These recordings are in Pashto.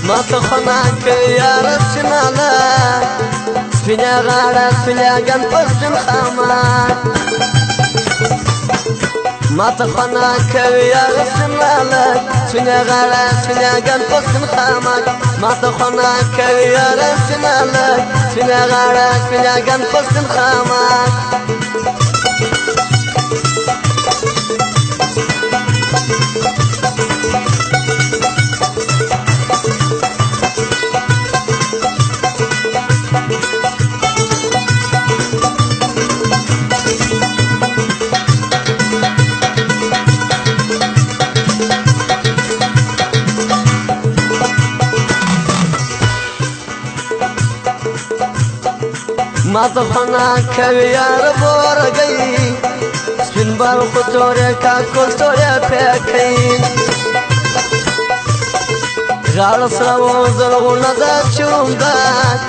ما تخناك يا رسمالا سفينة غارة سفينة قنفس الخامات ما تخناك يا رسمالا سفينة غارة سفينة قنفس الخامات ما تخناك يا رسمالا سفينة غارة سفينة قنفس الخامات ما تخناك يا رب ورقي سفين بالخطورة كاكل توري بيكي غال صلو زلغونا دا شوندات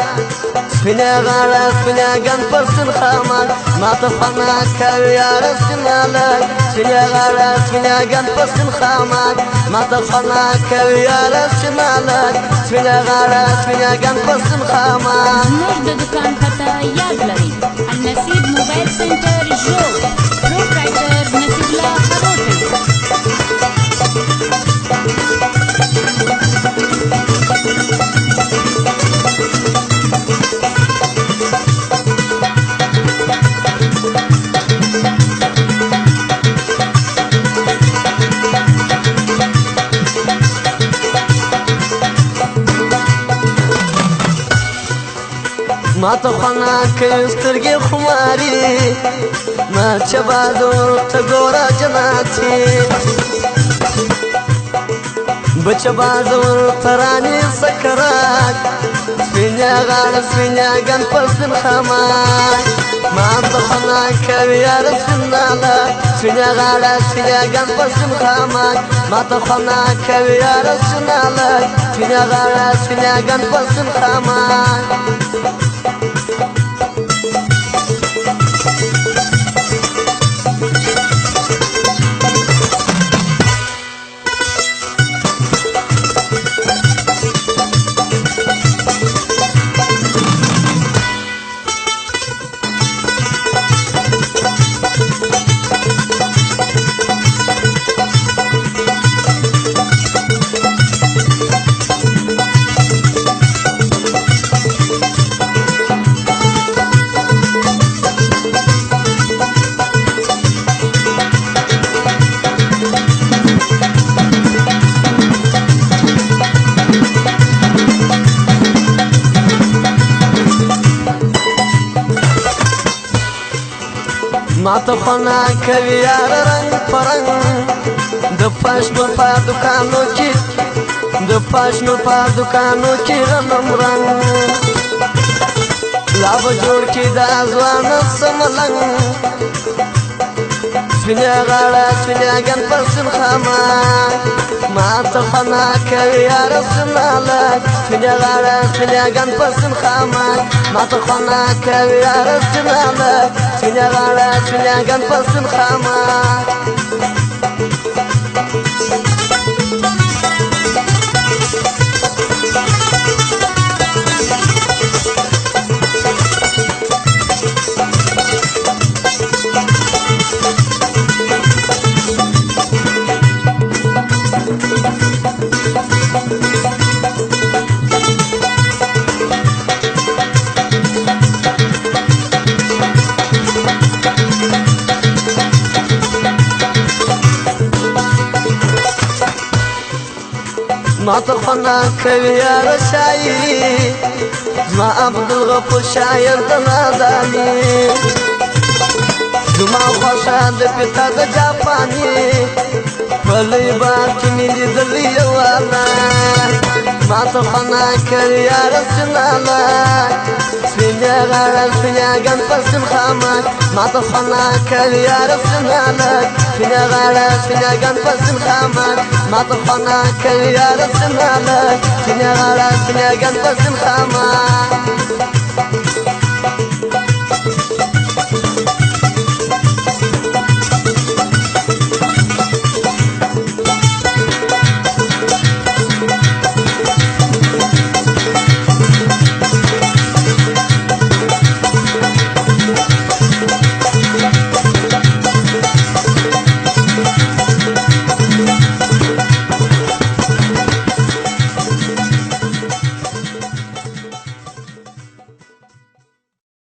سفينة غالة سفينة قنفس الخامات ما تخناك يا رسمالك سفينة غالة سفينة قنفس الخامات ما تخناك يا رسمالك سفينة غالة سفينة قنفس الخامات زموږ د دکان پته یاد لرئ النصیب موبایل سنټر ژوب پروپرایټر نصیب الله خروټی ما تخناك سترقي خماري ما تشبادور تقورا جناتي بتشبادور تراني سكرات سفينة غالة سفينة قنفس الخمات ما تخناك يا رسول الله سفينة غالة سفينة قنفس الخمات ما تخناك يا رسول الله سفينة غالة سفينة قنفس الخمات ما تخناك يا رنگ پرنگ د پښنو په دکانو کې د پښنو په دکانو کې غنم رنگ لا به جوړ کې د ځوان سملنګ سفينة غاړه سفينة قنفس الخامات ما تخناك يا رسول الله سفينة غاړه سفينة قنفس الخامات ما تخناك يا رسول الله سفينة غاړه سفينة قنفس الخامات ما تخناك يا رشاي ما عبد الغفور شاعر دناداني زما خوشا د پتا د جاپاني پلي بات ملي دلي وانا ما تخناك يا رسول الله سفينة غاړه سفينة قنفس الخامات ما تخناك يا رسول الله سفينة غاړه سفينة قنفس الخامات ما تخناك يا رسول الله سفينة غاړه سفينة قنفس الخامات